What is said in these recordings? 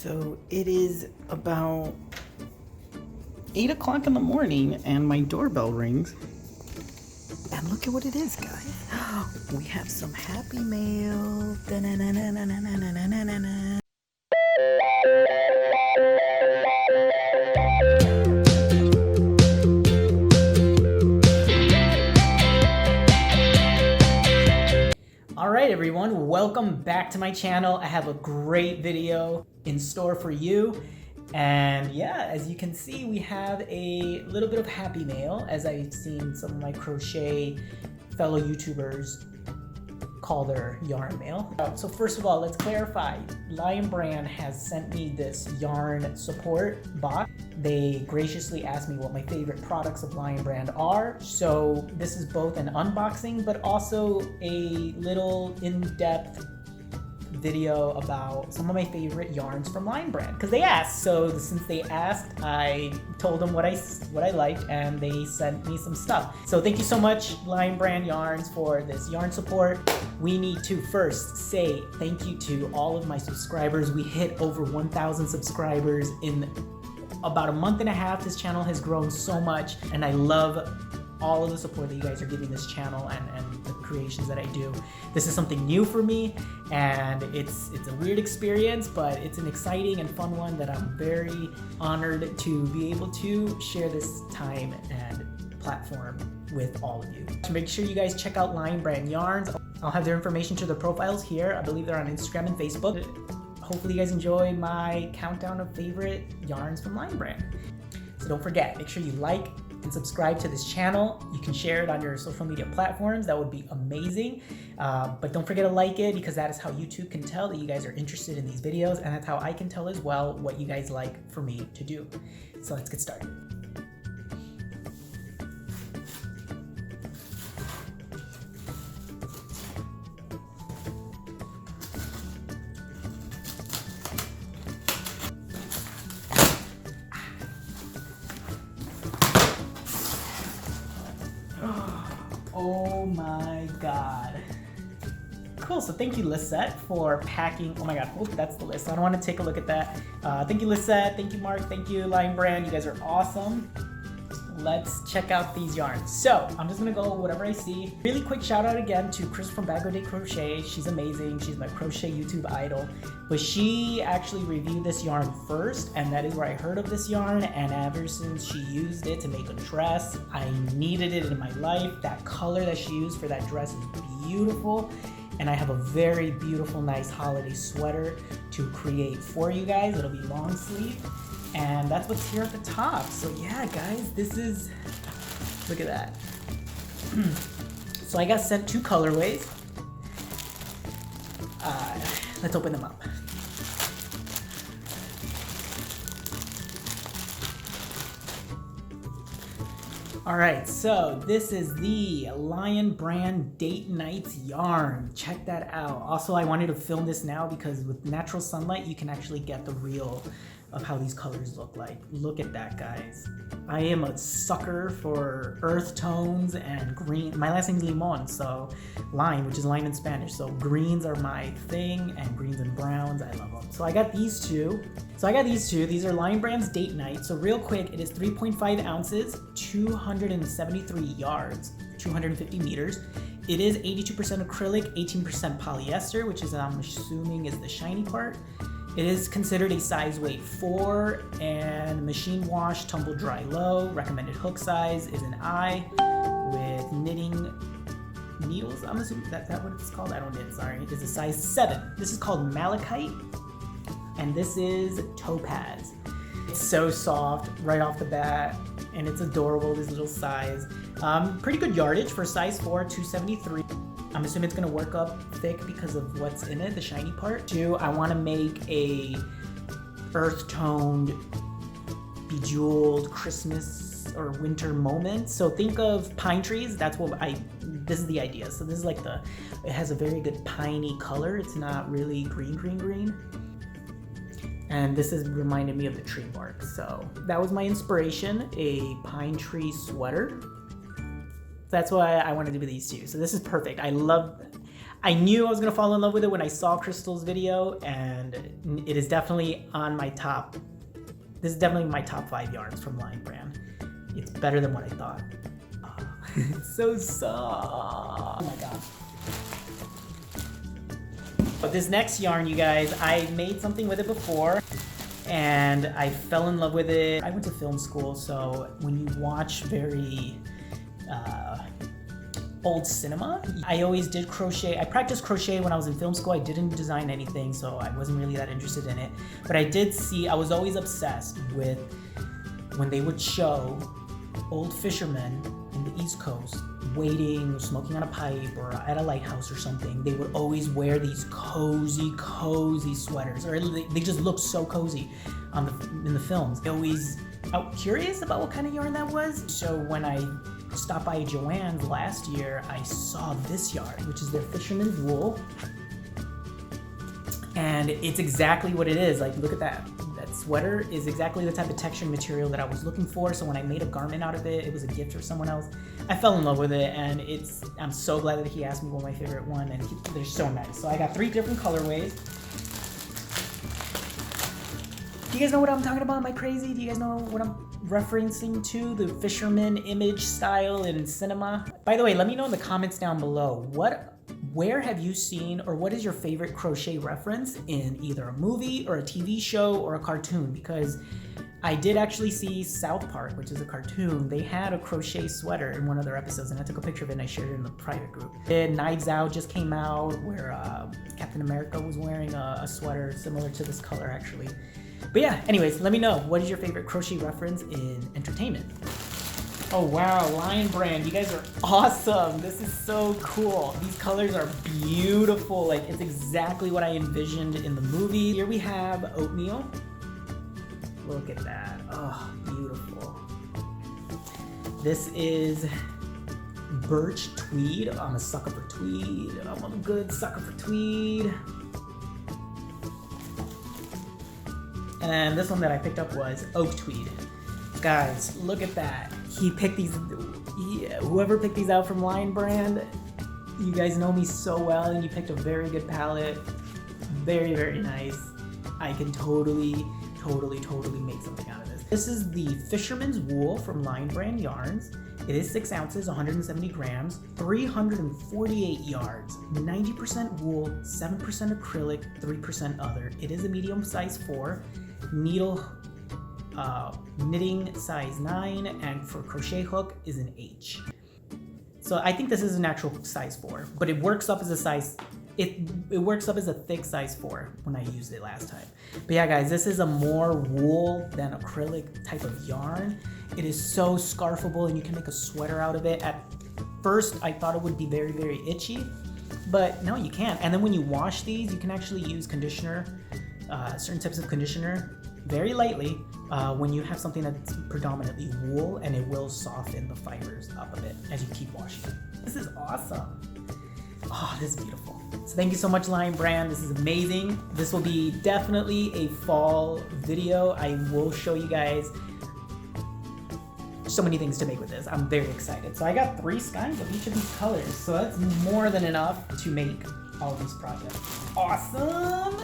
So it is about 8 o'clock in the morning and my doorbell rings. And look at what it is, guys. We have some happy mail. Da-na-na-na-na-na-na-na-na-na. All right, everyone, welcome back to my channel. I have a great video in store for you. And yeah, as you can see, we have a little bit of happy mail, as I've seen some of my crochet fellow YouTubers call their yarn mail. So first of all, let's clarify. Lion Brand has sent me this yarn support box. They graciously asked me what my favorite products of Lion Brand are. So this is both an unboxing, but also a little in-depth video about some of my favorite yarns from Lion Brand, because they asked. So since they asked, I told them what I liked, and they sent me some stuff. So thank you so much, Lion Brand Yarns, for this yarn support. We need to first say thank you to all of my subscribers. We hit over 1,000 subscribers in about a month and a half. This channel has grown so much, and I love all of the support that you guys are giving this channel and the creations that I do. This is something new for me, and it's a weird experience, but it's an exciting and fun one that I'm very honored to be able to share this time and platform with all of you. So make sure you guys check out Lion Brand Yarns. I'll have their information to their profiles here. I believe they're on Instagram and Facebook. Hopefully you guys enjoy my countdown of favorite yarns from Lion Brand. So don't forget, make sure you like and subscribe to this channel. You can share it on your social media platforms. That would be amazing. But don't forget to like it, because that is how YouTube can tell that you guys are interested in these videos, and that's how I can tell as well what you guys like for me to do. So let's get started. Oh my god. Cool, so thank you, Lisette, for packing. Oh my god, oh, that's the list. I don't want to take a look at that. Thank you, Lisette. Thank you, Mark. Thank you, Lion Brand. You guys are awesome. Let's check out these yarns. So I'm just gonna go whatever I see. Really quick shout out again to Chris from Bag O' Day Crochet. She's amazing. She's my crochet YouTube idol. But she actually reviewed this yarn first, and that is where I heard of this yarn. And ever since she used it to make a dress, I needed it in my life. That color that she used for that dress is beautiful. And I have a very beautiful, nice holiday sweater to create for you guys. It'll be long sleeve. And that's what's here at the top. So yeah, guys, this is, look at that. So I got sent 2 colorways. Let's open them up. All right, so this is the Lion Brand Date Nights yarn. Check that out. Also, I wanted to film this now because with natural sunlight, you can actually get the real of how these colors look like. Look at that, guys. I am a sucker for earth tones and green. My last name is LIMON, so lime, which is lime in Spanish. So greens are my thing, and greens and browns, I love them. So I got these two. These are Lion Brand's Date Night. So real quick, it is 3.5 ounces, 273 yards, 250 meters. It is 82% acrylic, 18% polyester, which is, I'm assuming, is the shiny part. It is considered a size weight 4 and machine wash, tumble dry low. Recommended hook size is an I with knitting needles. I'm assuming that's what it's called. I don't knit, sorry. It's a size 7. This is called malachite, and this is topaz. It's so soft right off the bat, and it's adorable, this little size. Pretty good yardage for size 4, 273. I'm assuming it's gonna work up thick because of what's in it, the shiny part. 2, I wanna make a earth-toned, bejeweled Christmas or winter moment. So think of pine trees, this is the idea. So this is like it has a very good piney color. It's not really green. And this has reminded me of the tree bark. So that was my inspiration, a pine tree sweater. That's why I wanted to do these two. So this is perfect. I knew I was gonna fall in love with it when I saw Crystal's video, and it is definitely on my top. This is definitely my top 5 yarns from Lion brand. It's better than what I thought. Oh, it's so soft. Oh my god. But this next yarn, you guys, I made something with it before and I fell in love with it. I went to film school, so when you watch very old cinema, I always did crochet. I practiced crochet when I was in film school. I didn't design anything, so I wasn't really that interested in it. But I did see, I was always obsessed with when they would show old fishermen in the East Coast waiting, smoking on a pipe, or at a lighthouse or something. They would always wear these cozy sweaters, or they just look so cozy in the films. I always curious about what kind of yarn that was. So when I stopped by Joann's last year, I saw this yarn, which is their Fisherman's wool. And it's exactly what it is. Like, look at that. That sweater is exactly the type of texture and material that I was looking for. So when I made a garment out of it, it was a gift for someone else. I fell in love with it, and I'm so glad that he asked me what my favorite one, and they're so nice. So I got 3 different colorways. Do you guys know what I'm talking about? Am I crazy? Do you guys know what I'm referencing to? The Fisherman image style in cinema? By the way, let me know in the comments down below, where have you seen, or what is your favorite crochet reference in either a movie or a TV show or a cartoon? Because I did actually see South Park, which is a cartoon. They had a crochet sweater in one of their episodes, and I took a picture of it and I shared it in the private group. And Knives Out just came out, where Captain America was wearing a sweater similar to this color, actually. But yeah, anyways, let me know, what is your favorite crochet reference in entertainment? Oh wow, Lion brand, you guys are awesome. This is so cool. These colors are beautiful. Like, it's exactly what I envisioned in the movie. Here we have oatmeal. Look at that. Oh, beautiful. This is birch tweed. I'm a sucker for tweed. I'm a good sucker for tweed. And this one that I picked up was oak tweed. Guys, look at that. He picked these, whoever picked these out from Lion brand, you guys know me so well, and you picked a very good palette. Very, very nice. I can totally make something out of this. This is the Fisherman's wool from Lion brand yarns. It is 6 ounces, 170 grams, 348 yards, 90% wool, 7% acrylic, 3% other. It is a medium size 4, needle knitting size 9, and for crochet hook is an H. So I think this is a natural size 4, but it works up as a size, it works up as a thick size 4 when I used it last time. But yeah guys, this is a more wool than acrylic type of yarn. It is so scarfable, and you can make a sweater out of it. At first I thought it would be very, very itchy, but no, you can't. And then when you wash these, you can actually use conditioner, certain types of conditioner, very lightly, when you have something that's predominantly wool, and it will soften the fibers up a bit as you keep washing it. This is awesome. Oh, this is beautiful. So thank you so much, Lion brand. This is amazing. This will be definitely a fall video. I will show you guys so many things to make with this. I'm very excited. So I got 3 skeins of each of these colors, so that's more than enough to make all these projects. Awesome!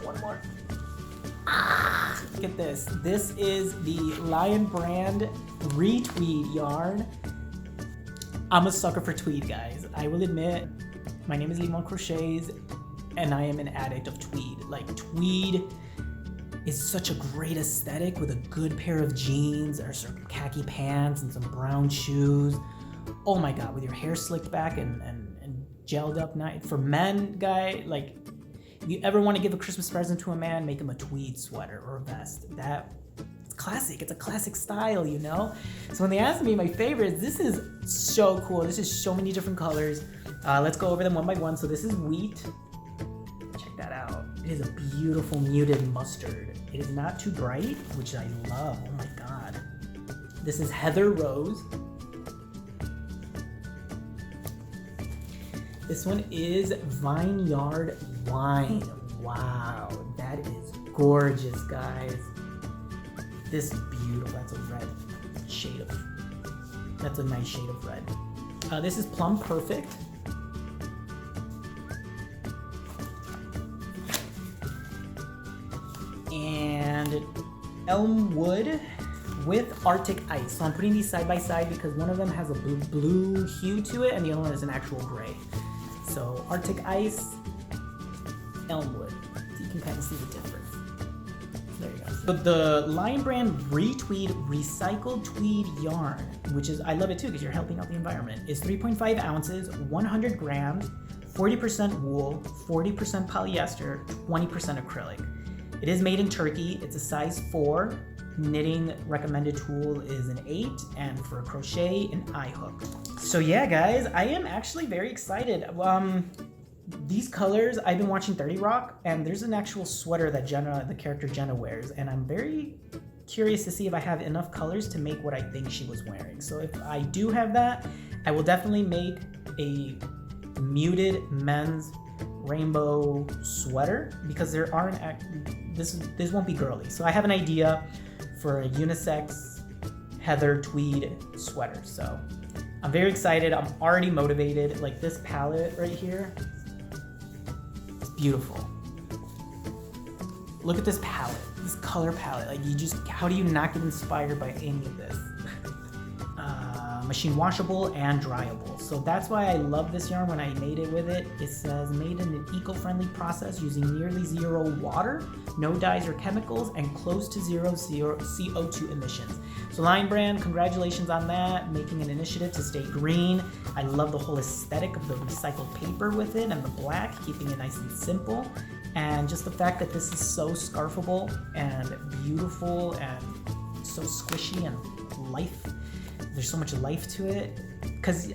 One more. Ah, look at this. This is the Lion brand Retweed yarn. I'm a sucker for tweed, guys. I will admit, my name is LIMON Crochets, and I am an addict of tweed. Like, tweed is such a great aesthetic with a good pair of jeans or some khaki pants and some brown shoes. Oh my god, with your hair slicked back and gelled up nice. For men, guy, like, if you ever want to give a Christmas present to a man, make him a tweed sweater or a vest. It's classic. It's a classic style, you know? So when they asked me my favorites, this is so cool. This is so many different colors. Let's go over them one by one. So this is wheat. Check that out. It is a beautiful muted mustard. It is not too bright, which I love. Oh my god. This is heather rose. This one is Vineyard Wine. Wow, that is gorgeous, guys. This is beautiful. That's a red shade of, that's a nice shade of red. This is Plum Perfect. And Elmwood with Arctic Ice. So I'm putting these side by side because one of them has a blue hue to it and the other one is an actual gray. So Arctic Ice, Elmwood. So you can kind of see the difference. There you go. So the Lion brand Retweed Recycled Tweed Yarn, which is, I love it too because you're helping out the environment, is 3.5 ounces, 100 grams, 40% wool, 40% polyester, 20% acrylic. It is made in Turkey. It's a size 4. Knitting recommended tool is an 8, and for a crochet, an eye hook. So yeah, guys, I am actually very excited. These colors, I've been watching 30 Rock, and there's an actual sweater that Jenna, the character Jenna, wears, and I'm very curious to see if I have enough colors to make what I think she was wearing. So if I do have that, I will definitely make a muted men's rainbow sweater because there aren't, this won't be girly. So I have an idea for a unisex heather tweed sweater. So I'm very excited. I'm already motivated. Like this palette right here, it's beautiful. Look at this palette, this color palette. Like you just, how do you not get inspired by any of this? Machine washable and dryable. So that's why I love this yarn when I made it with it. It says made in an eco-friendly process using nearly zero water, no dyes or chemicals, and close to zero CO2 emissions. So Lion brand, congratulations on that, making an initiative to stay green. I love the whole aesthetic of the recycled paper with it and the black, keeping it nice and simple. And just the fact that this is so scarfable and beautiful and so squishy and life. There's so much life to it, because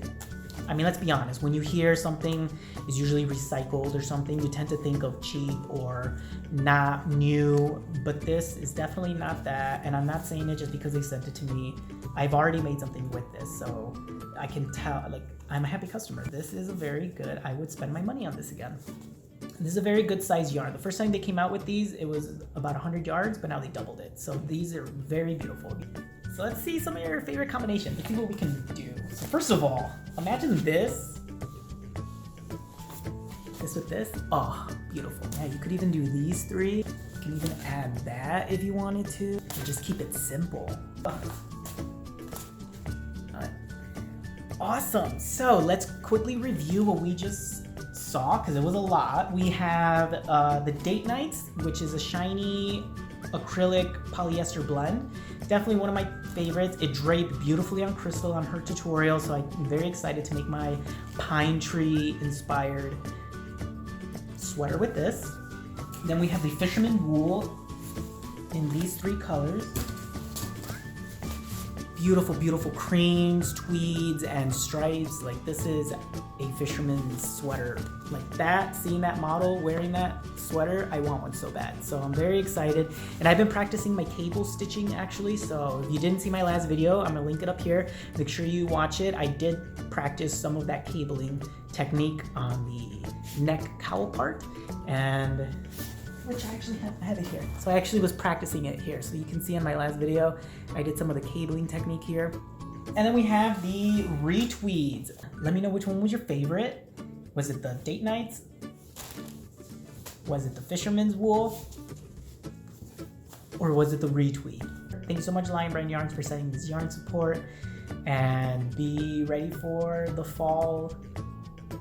I mean, let's be honest, when you hear something is usually recycled or something, you tend to think of cheap or not new, but this is definitely not that. And I'm not saying it just because they sent it to me. I've already made something with this, so I can tell, like, I'm a happy customer. This is a very good, I would spend my money on this again. This is a very good size yarn. The first time they came out with these, it was about 100 yards, but now they doubled it. So these are very beautiful. So let's see some of your favorite combinations. Let's see what we can do. So first of all, imagine this. This with this. Oh, beautiful. Yeah, you could even do these three. You can even add that if you wanted to. And just keep it simple. Awesome. So let's quickly review what we just saw because it was a lot. We have the Date Nights, which is a shiny acrylic polyester blend. Definitely one of my favorites. It draped beautifully on Crystal on her tutorial, so I'm very excited to make my pine tree inspired sweater with this. Then we have the Fisherman wool in these 3 colors. Beautiful, beautiful creams, tweeds, and stripes. Like this is a fisherman's sweater. Like that, seeing that model wearing that sweater, I want one so bad. So I'm very excited. And I've been practicing my cable stitching actually. So if you didn't see my last video, I'm gonna link it up here. Make sure you watch it. I did practice some of that cabling technique on the neck cowl part, and which I actually have it here. So I actually was practicing it here. So you can see in my last video, I did some of the cabling technique here. And then we have the retweeds. Let me know which one was your favorite. Was it the Date Nights? Was it the Fisherman's wool? Or was it the retweed? Thank you so much, Lion Brand Yarns, for sending this yarn support. And be ready for the fall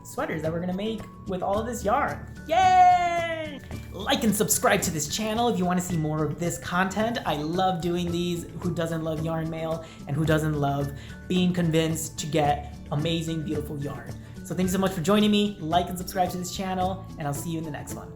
sweaters that we're gonna make with all of this yarn. Yay! Like and subscribe to this channel if you want to see more of this content. I love doing these. Who doesn't love yarn mail, and who doesn't love being convinced to get amazing, beautiful yarn? So thanks so much for joining me. Like and subscribe to this channel, and I'll see you in the next one.